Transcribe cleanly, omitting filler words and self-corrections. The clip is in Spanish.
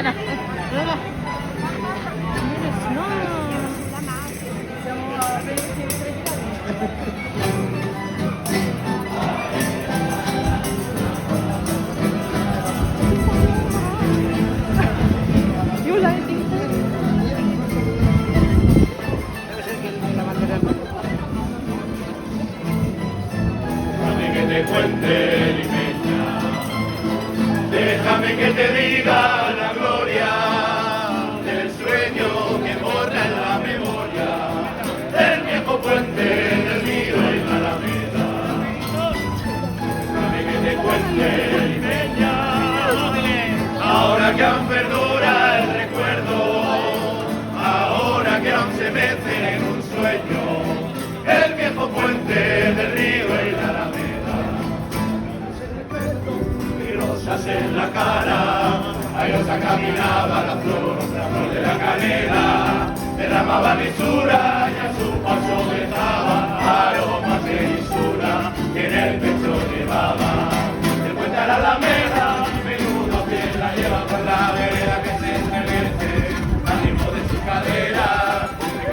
Ana. Déjame que te cuente, limeña, déjame que te diga la gloria del sueño que borra en la memoria del viejo puente del río y la alameda. Déjame que te cuente, limeña, ahora que aún perdura el recuerdo, ahora que aún se mece en un sueño el viejo puente del río y la alameda. Y rosas en la cara, airosa caminaba la flor de la canela, derramaba mi sur